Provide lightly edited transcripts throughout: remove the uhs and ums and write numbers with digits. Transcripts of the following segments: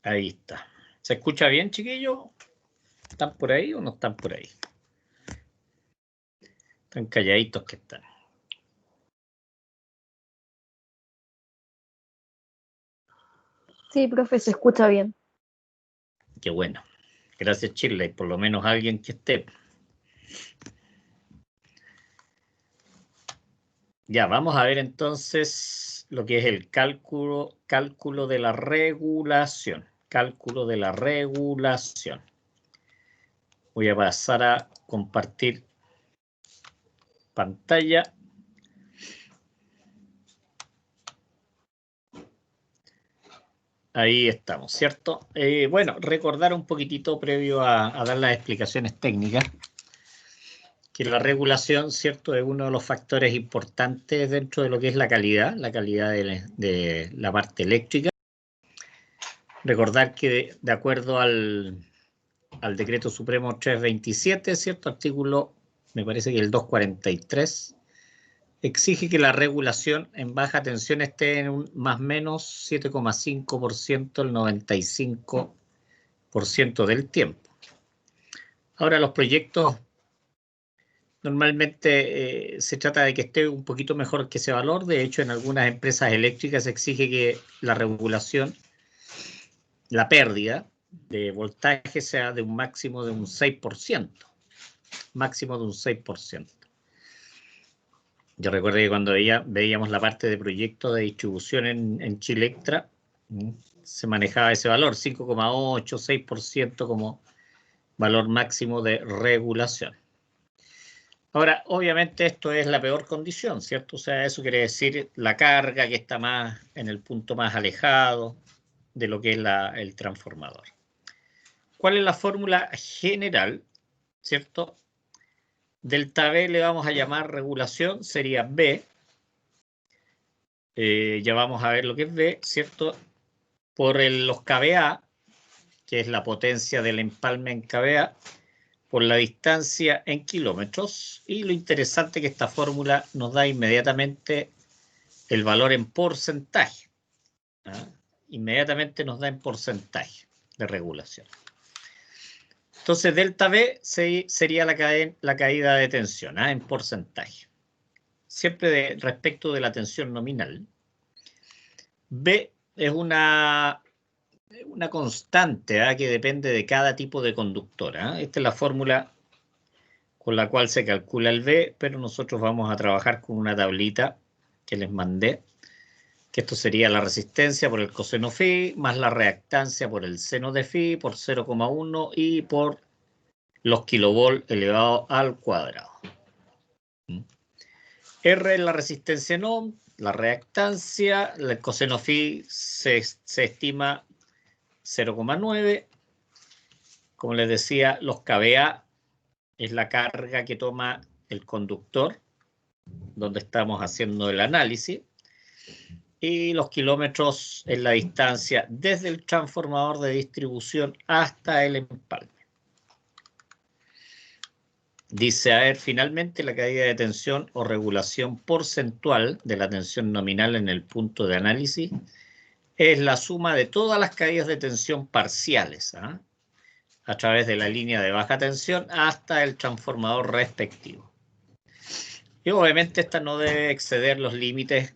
Ahí está. ¿Se escucha bien, chiquillos? ¿Están por ahí o no están por ahí? Están calladitos que están. Sí, profe, se escucha bien. Qué bueno. Gracias, Shirley. Por lo menos alguien que esté. Ya, vamos a ver entonces lo que es el cálculo de la regulación. Cálculo de la regulación. Voy a pasar a compartir pantalla. Ahí estamos, ¿cierto? Bueno, recordar un poquitito previo a dar las explicaciones técnicas, que la regulación, ¿cierto?, es uno de los factores importantes dentro de lo que es la calidad de la parte eléctrica. Recordar que de acuerdo al Decreto Supremo 327, ¿cierto?, artículo, me parece que el 243, exige que la regulación en baja tensión esté en un más o menos 7,5% el 95% del tiempo. Ahora, los proyectos normalmente se trata de que esté un poquito mejor que ese valor. De hecho, en algunas empresas eléctricas se exige que la regulación, la pérdida de voltaje sea de un máximo de un 6%. Máximo de un 6%. Yo recuerdo que cuando veíamos la parte de proyectos de distribución en Chilectra, se manejaba ese valor, 5,8, 6% como valor máximo de regulación. Ahora, obviamente esto es la peor condición, ¿cierto? O sea, eso quiere decir la carga que está más en el punto más alejado de lo que es el transformador. ¿Cuál es la fórmula general, ¿cierto? Delta B le vamos a llamar regulación, sería B. Ya vamos a ver lo que es B, ¿cierto? Por los kVA, que es la potencia del empalme en kVA, por la distancia en kilómetros, y lo interesante es que esta fórmula nos da inmediatamente el valor en porcentaje. ¿Ah? Inmediatamente nos da en porcentaje de regulación. Entonces, delta B sería la caída de tensión, en porcentaje. Siempre respecto de la tensión nominal. B es una constante que depende de cada tipo de conductor. Esta es la fórmula con la cual se calcula el B, pero nosotros vamos a trabajar con una tablita que les mandé, que esto sería la resistencia por el coseno phi, más la reactancia por el seno de phi, por 0,1 y por los kilovolt elevado al cuadrado. R es la resistencia en ohm, la reactancia, el coseno phi se estima 0,9. Como les decía, los kVA es la carga que toma el conductor, donde estamos haciendo el análisis, y los kilómetros es la distancia desde el transformador de distribución hasta el empalme. Dice, a ver, finalmente la caída de tensión o regulación porcentual de la tensión nominal en el punto de análisis es la suma de todas las caídas de tensión parciales, a través de la línea de baja tensión hasta el transformador respectivo. Y obviamente esta no debe exceder los límites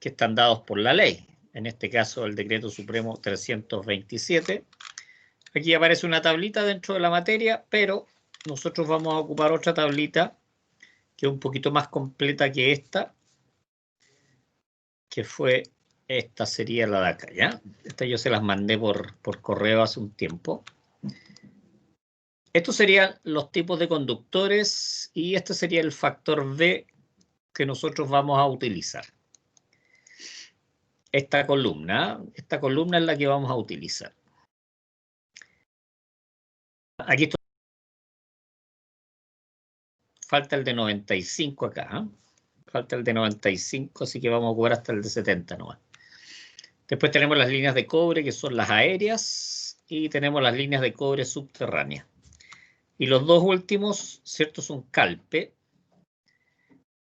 que están dados por la ley. En este caso, el Decreto Supremo 327. Aquí aparece una tablita dentro de la materia, pero nosotros vamos a ocupar otra tablita que es un poquito más completa que esta, que fue, esta sería la de acá, ¿ya? Esta yo se las mandé por correo hace un tiempo. Estos serían los tipos de conductores y este sería el factor V que nosotros vamos a utilizar. Esta columna es la que vamos a utilizar. Aquí esto, falta el de 95 acá, falta el de 95, así que vamos a jugar hasta el de 70 nomás. Después tenemos las líneas de cobre, que son las aéreas, y tenemos las líneas de cobre subterráneas. Y los dos últimos, ¿cierto? Son calpe,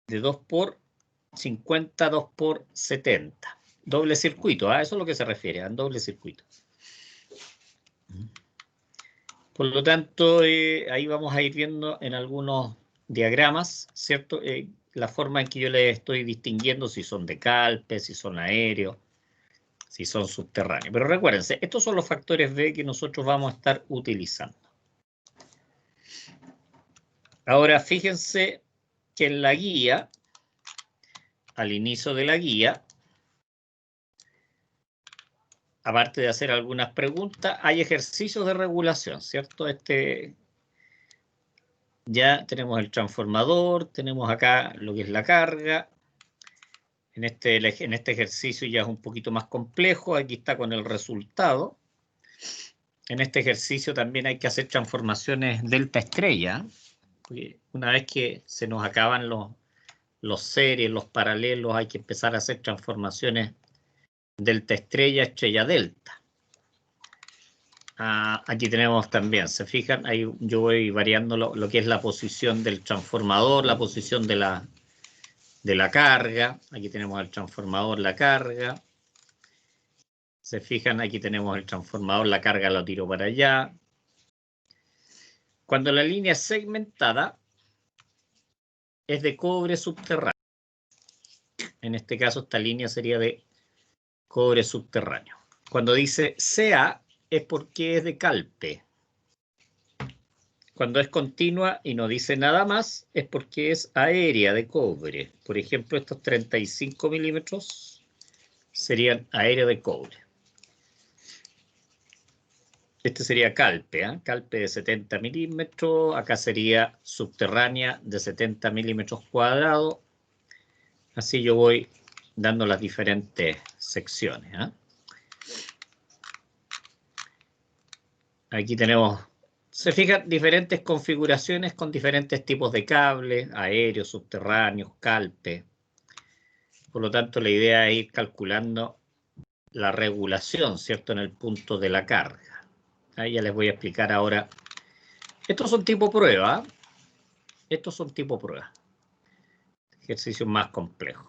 de 2 por 50, 2 por 70. doble circuito, a eso es lo que se refiere, a doble circuito. Por lo tanto, ahí vamos a ir viendo en algunos diagramas, ¿cierto? La forma en que yo les estoy distinguiendo si son de calpe, si son aéreos, si son subterráneos. Pero recuérdense, estos son los factores B que nosotros vamos a estar utilizando. Ahora, fíjense que en la guía, al inicio de la guía, aparte de hacer algunas preguntas, hay ejercicios de regulación, ¿cierto? Ya tenemos el transformador, tenemos acá lo que es la carga. En este ejercicio ya es un poquito más complejo, aquí está con el resultado. En este ejercicio también hay que hacer transformaciones delta estrella, porque una vez que se nos acaban los series, los paralelos, hay que empezar a hacer transformaciones delta estrella, estrella delta. Aquí tenemos también, se fijan, ahí yo voy variando lo que es la posición del transformador, la posición de la carga. Aquí tenemos el transformador, la carga. Se fijan, aquí tenemos el transformador, la carga lo tiro para allá. Cuando la línea es segmentada, es de cobre subterráneo. En este caso, esta línea sería de cobre subterráneo. Cuando dice CA, es porque es de calpe. Cuando es continua y no dice nada más, es porque es aérea de cobre. Por ejemplo, estos 35 milímetros serían aérea de cobre. Este sería calpe, ¿eh? Calpe de 70 milímetros. Acá sería subterránea de 70 milímetros cuadrados. Así yo voy dando las diferentes secciones, ¿eh? Aquí tenemos, se fijan, diferentes configuraciones con diferentes tipos de cables, aéreos, subterráneos, calpe. Por lo tanto, la idea es ir calculando la regulación, ¿cierto?, en el punto de la carga. Ahí ya les voy a explicar ahora. Estos son tipo prueba. Estos son tipo prueba. Ejercicios más complejos.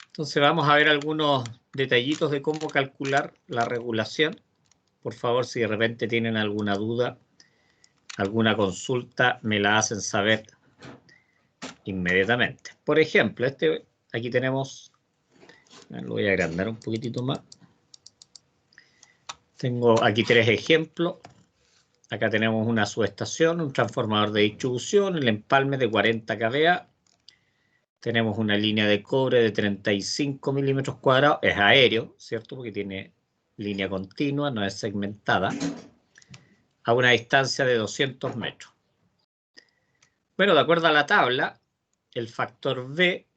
Entonces vamos a ver algunos detallitos de cómo calcular la regulación. Por favor, si de repente tienen alguna duda, alguna consulta, me la hacen saber inmediatamente. Por ejemplo, aquí tenemos, lo voy a agrandar un poquitito más. Tengo aquí 3 ejemplos. Acá tenemos una subestación, un transformador de distribución, el empalme de 40 kVA. Tenemos una línea de cobre de 35 milímetros cuadrados. Es aéreo, ¿cierto? Porque tiene línea continua, no es segmentada. A una distancia de 200 metros. Bueno, de acuerdo a la tabla, el factor B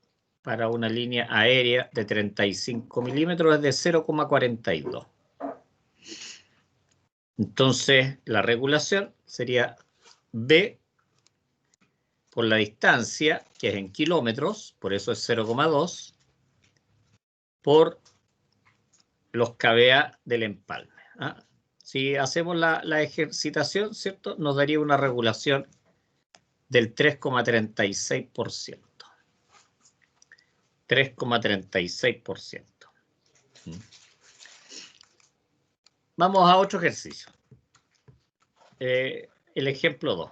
para una línea aérea de 35 milímetros es de 0,42. Entonces, la regulación sería B por la distancia, que es en kilómetros, por eso es 0,2, por los kVA del empalme. Si hacemos la ejercitación, ¿cierto?, nos daría una regulación del 3,36%. 3,36%. Vamos a otro ejercicio. El ejemplo 2.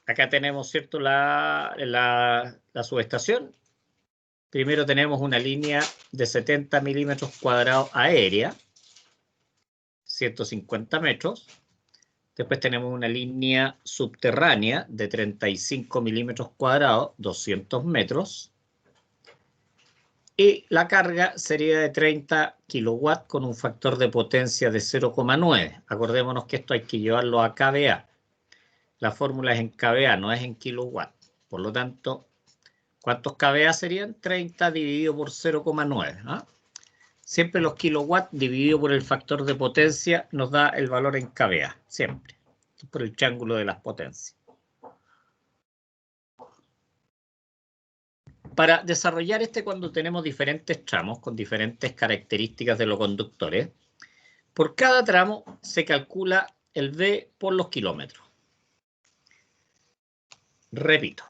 Acá tenemos, ¿cierto?, la subestación. Primero tenemos una línea de 70 milímetros cuadrados aérea, 150 metros. Después tenemos una línea subterránea de 35 milímetros cuadrados, 200 metros. Y la carga sería de 30 kilowatts con un factor de potencia de 0,9. Acordémonos que esto hay que llevarlo a kVA. La fórmula es en kVA, no es en kilowatts. Por lo tanto, ¿cuántos kVA serían? 30 dividido por 0,9. Siempre los kilowatts dividido por el factor de potencia nos da el valor en kVA. Siempre. Por el triángulo de las potencias. Para desarrollar cuando tenemos diferentes tramos con diferentes características de los conductores, por cada tramo se calcula el V por los kilómetros. Repito,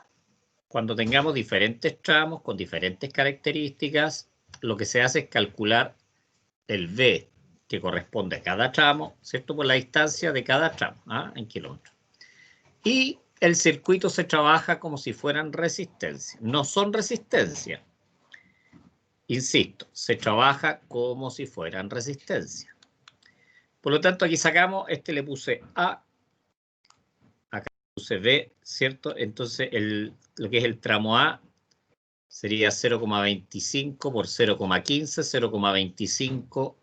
cuando tengamos diferentes tramos con diferentes características, lo que se hace es calcular el V que corresponde a cada tramo, ¿cierto? Por la distancia de cada tramo, en kilómetros. Y el circuito se trabaja como si fueran resistencias. No son resistencias. Insisto, se trabaja como si fueran resistencias. Por lo tanto, aquí sacamos, le puse A, acá puse B, ¿cierto? Entonces, lo que es el tramo A sería 0,25 por 0,15, 0,25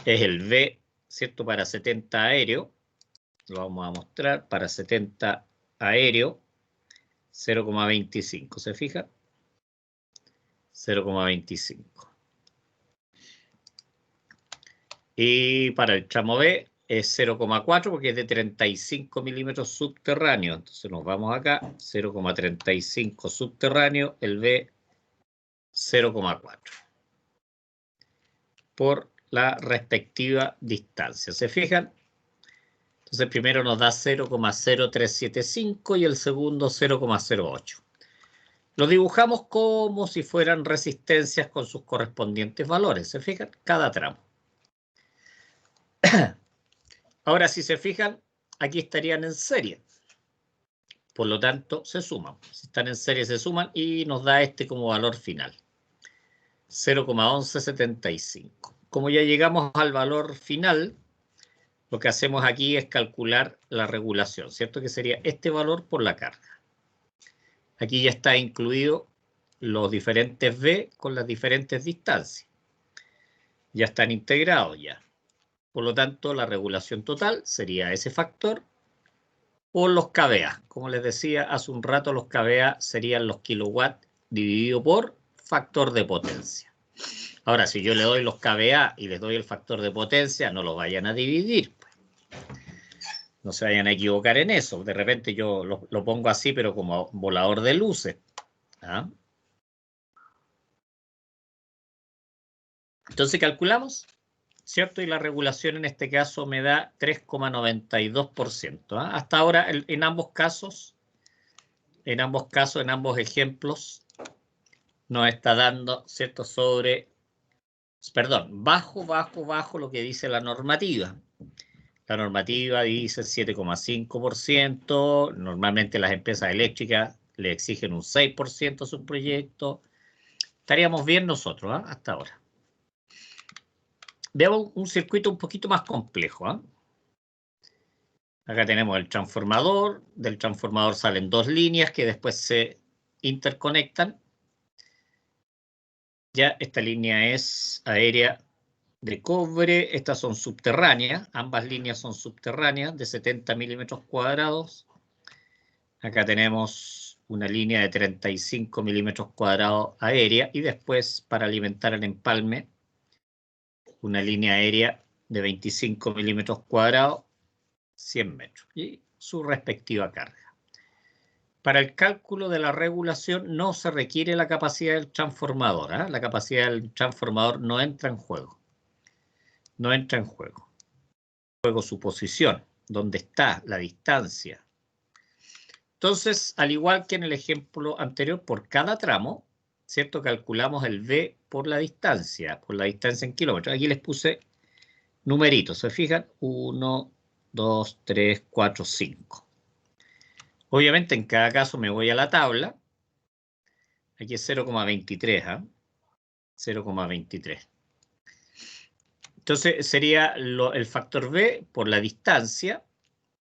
es el V, ¿cierto? Para 70 aéreo, lo vamos a mostrar, para 70 aéreo, 0,25, ¿se fija? 0,25. Y para el tramo B es 0,4 porque es de 35 milímetros subterráneo. Entonces nos vamos acá, 0,35 subterráneo, el B 0,4 por la respectiva distancia. ¿Se fijan? Entonces primero nos da 0,0375 y el segundo 0,08. Lo dibujamos como si fueran resistencias con sus correspondientes valores. ¿Se fijan? Cada tramo. Ahora, si se fijan, aquí estarían en serie. Por lo tanto, se suman. Si están en serie, se suman y nos da como valor final. 0,1175. Como ya llegamos al valor final, lo que hacemos aquí es calcular la regulación, ¿cierto? Que sería este valor por la carga. Aquí ya está incluido los diferentes V con las diferentes distancias. Ya están integrados ya. Por lo tanto, la regulación total sería ese factor por los kVA. Como les decía hace un rato, los kVA serían los kilowatts dividido por factor de potencia. Ahora, si yo le doy los kVA y les doy el factor de potencia, no los vayan a dividir. No se vayan a equivocar en eso. De repente yo lo pongo así, pero como volador de luces. Entonces calculamos, ¿cierto? Y la regulación en este caso me da 3,92%. Hasta ahora, en ambos casos, en ambos ejemplos, nos está dando, ¿cierto? Bajo lo que dice la normativa. La normativa dice 7,5%. Normalmente las empresas eléctricas le exigen un 6% a sus proyectos. Estaríamos bien nosotros, hasta ahora. Veamos un circuito un poquito más complejo. Acá tenemos el transformador. Del transformador salen dos líneas que después se interconectan. Ya esta línea es aérea de cobre. Estas son subterráneas. Ambas líneas son subterráneas de 70 milímetros cuadrados. Acá tenemos una línea de 35 milímetros cuadrados aérea. Y después, para alimentar el empalme, una línea aérea de 25 milímetros cuadrados, 100 metros. Y su respectiva carga. Para el cálculo de la regulación no se requiere la capacidad del transformador. La capacidad del transformador no entra en juego. No entra en juego. Juego su posición, donde está la distancia. Entonces, al igual que en el ejemplo anterior, por cada tramo, ¿cierto? Calculamos el V por la distancia en kilómetros. Aquí les puse numeritos, ¿se fijan? 1, 2, 3, 4, 5. Obviamente, en cada caso me voy a la tabla. Aquí es 0,23, 0,23. Entonces sería el factor B por la distancia.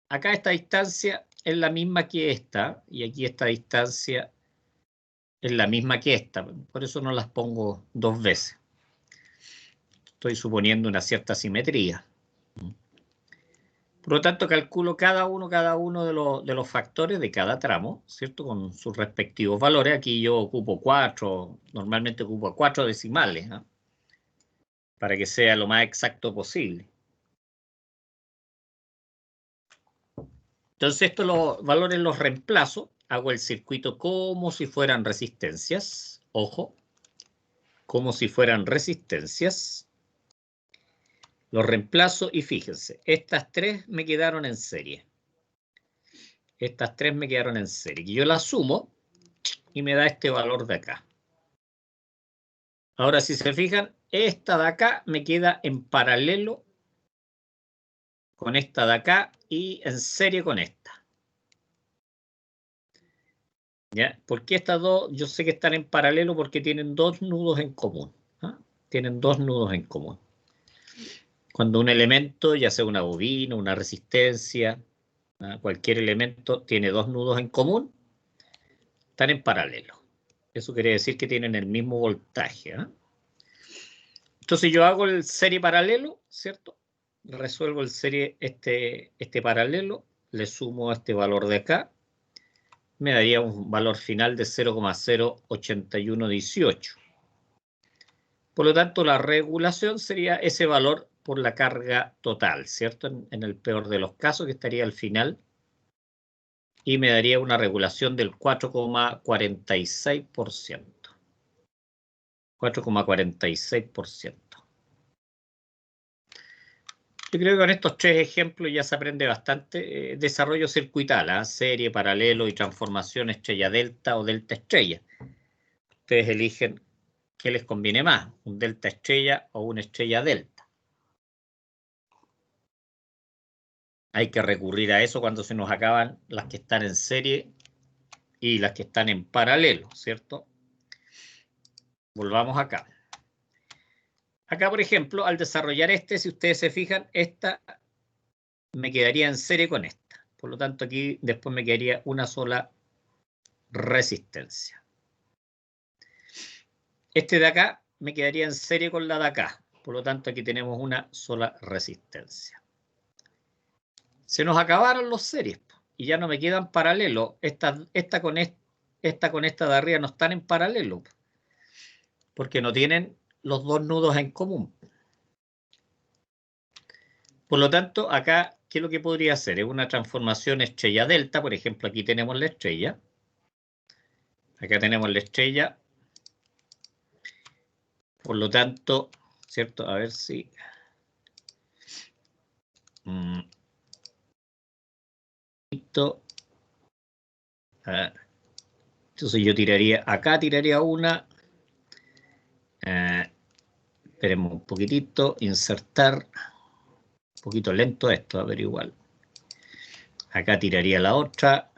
Acá esta distancia es la misma que esta, y aquí esta distancia es la misma que esta. Por eso no las pongo dos veces. Estoy suponiendo una cierta simetría. Por lo tanto, calculo cada uno de los factores de cada tramo, ¿cierto? Con sus respectivos valores. Aquí yo ocupo 4, normalmente ocupo 4 decimales, para que sea lo más exacto posible. Entonces, estos los valores los reemplazo. Hago el circuito como si fueran resistencias. Ojo, como si fueran resistencias. Los reemplazo y fíjense, estas tres me quedaron en serie. Estas tres me quedaron en serie. Y yo las sumo y me da este valor de acá. Ahora, si se fijan, esta de acá me queda en paralelo con esta de acá y en serie con esta. ¿Ya? ¿Por qué estas dos? Yo sé que están en paralelo porque tienen dos nudos en común. ¿Ah? Tienen dos nudos en común. Cuando un elemento, ya sea una bobina, una resistencia, ¿ah? Cualquier elemento tiene dos nudos en común, están en paralelo. Eso quiere decir que tienen el mismo voltaje. ¿Ah? Entonces yo hago el serie paralelo, ¿cierto? Resuelvo el serie este paralelo, le sumo este valor de acá, me daría un valor final de 0,08118. Por lo tanto, la regulación sería ese valor por la carga total, ¿cierto? En el peor de los casos, que estaría al final, y me daría una regulación del 4,46%. 4,46%. Yo creo que con estos tres ejemplos ya se aprende bastante. Desarrollo circuital, ¿eh? Serie, paralelo y transformación estrella delta o delta estrella. Ustedes eligen qué les conviene más, un delta estrella o una estrella delta. Hay que recurrir a eso cuando se nos acaban las que están en serie y las que están en paralelo, ¿cierto? Volvamos acá. Acá, por ejemplo, al desarrollar si ustedes se fijan, esta me quedaría en serie con esta. Por lo tanto, aquí después me quedaría una sola resistencia. Este de acá me quedaría en serie con la de acá. Por lo tanto, aquí tenemos una sola resistencia. Se nos acabaron los series y ya no me quedan paralelos. Esta con esta de arriba no están en paralelo porque no tienen los dos nudos en común. Por lo tanto, acá, ¿qué es lo que podría hacer? Es una transformación estrella delta. Por ejemplo, aquí tenemos la estrella. Acá tenemos la estrella. Por lo tanto, ¿cierto? A ver si... Entonces yo tiraría, acá tiraría una. Esperemos un poquitito, insertar. Un poquito lento esto, a ver igual. Acá tiraría la otra.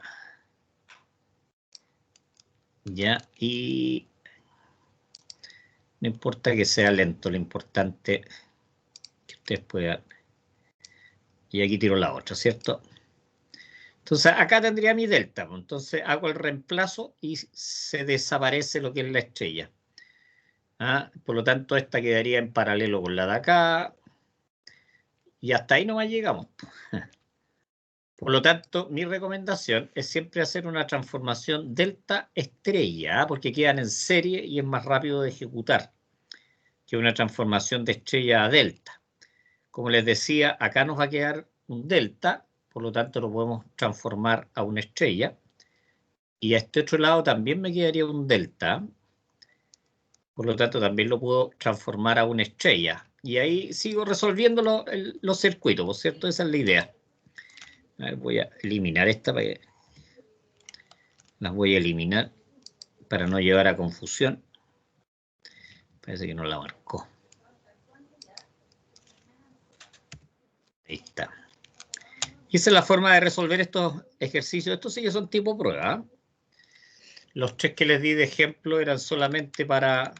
Ya, y no importa que sea lento, lo importante es que ustedes puedan. Y aquí tiro la otra, ¿cierto? Entonces acá tendría mi delta. Entonces hago el reemplazo y se desaparece lo que es la estrella. ¿Ah? Por lo tanto, esta quedaría en paralelo con la de acá. Y hasta ahí nomás llegamos. Por lo tanto, mi recomendación es siempre hacer una transformación delta estrella, ¿eh? Porque quedan en serie y es más rápido de ejecutar que una transformación de estrella a delta. Como les decía, acá nos va a quedar un delta, por lo tanto lo podemos transformar a una estrella. Y a este otro lado también me quedaría un delta, por lo tanto también lo puedo transformar a una estrella. Y ahí sigo resolviendo los circuitos, ¿por cierto? Esa es la idea. A ver, voy a eliminar esta para que... Las voy a eliminar para no llevar a confusión. Parece que no la marcó. Ahí está. Y esa es la forma de resolver estos ejercicios. Estos sí que son tipo prueba. Los tres que les di de ejemplo eran solamente para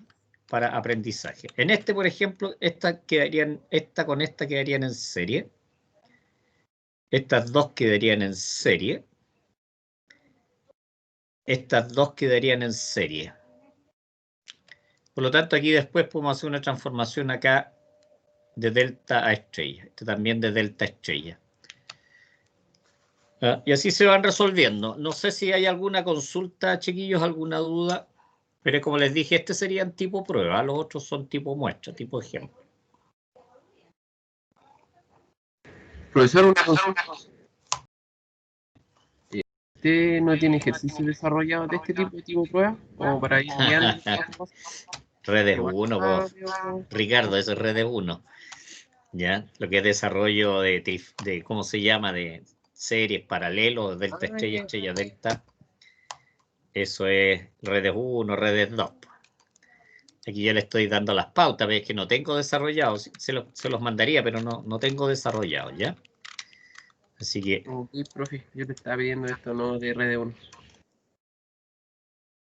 aprendizaje. En este, por ejemplo, esta con esta quedarían en serie. Estas dos quedarían en serie. Estas dos quedarían en serie. Por lo tanto, aquí después podemos hacer una transformación acá de delta a estrella. Este también de delta a estrella. Y así se van resolviendo. No sé si hay alguna consulta, chiquillos, alguna duda. Pero como les dije, este serían tipo prueba. Los otros son tipo muestra, tipo ejemplo. Profesor, una consulta. ¿Usted no tiene ejercicio desarrollado de este tipo prueba? Como para ir guiando. Redes 1, Ricardo, eso es redes 1. ¿Ya? Lo que es desarrollo de ¿cómo se llama? De series paralelos, delta estrella, estrella delta. Eso es redes 1, redes 2. Aquí ya le estoy dando las pautas, ves que no tengo desarrollados, se los mandaría, pero no tengo desarrollados, ¿ya? Así que, Ok, profe, yo te estaba pidiendo esto, no de RD1.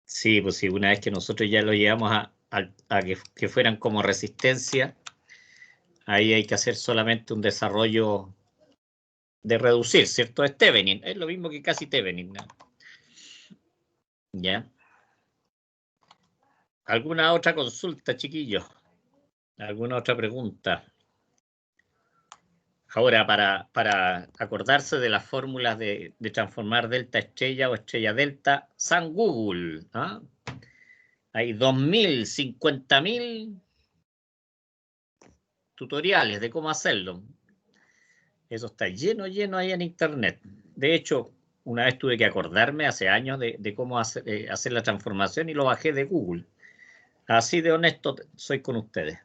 sí, pues sí, una vez que nosotros ya lo llevamos a que fueran como resistencia, ahí hay que hacer solamente un desarrollo de reducir, ¿cierto? Es Thevenin, es lo mismo que casi Thevenin, ¿no? ¿Ya? ¿Alguna otra consulta, chiquillos? ¿Alguna otra pregunta? Ahora, para acordarse de las fórmulas de transformar delta estrella o estrella delta, San Google. ¿Ah? Hay 2.000, 50.000 tutoriales de cómo hacerlo. Eso está lleno ahí en internet. De hecho, una vez tuve que acordarme hace años de cómo hacer la transformación y lo bajé de Google. Así de honesto soy con ustedes.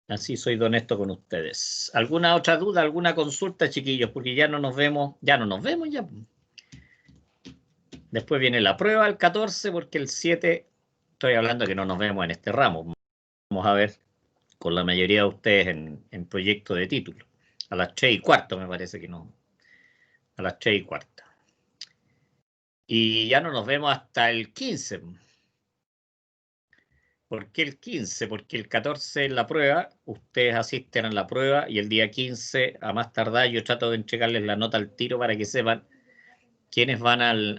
Así soy de honesto con ustedes. ¿Alguna otra duda, alguna consulta, chiquillos? Porque ya no nos vemos ya. Después viene la prueba el 14, porque el 7, estoy hablando que no nos vemos en este ramo. Vamos a ver con la mayoría de ustedes en proyecto de título. A las 3:15 me parece que no. A las 3:15. Y ya no nos vemos hasta el 15. ¿Por qué el 15? Porque el 14 es la prueba, ustedes asisten a la prueba y el día 15, a más tardar, yo trato de entregarles la nota al tiro para que sepan quiénes van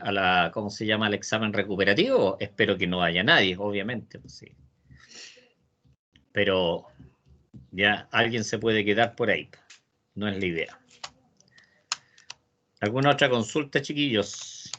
¿cómo se llama? Al examen recuperativo. Espero que no haya nadie, obviamente. Pues sí. Pero ya alguien se puede quedar por ahí. No es la idea. ¿Alguna otra consulta, chiquillos?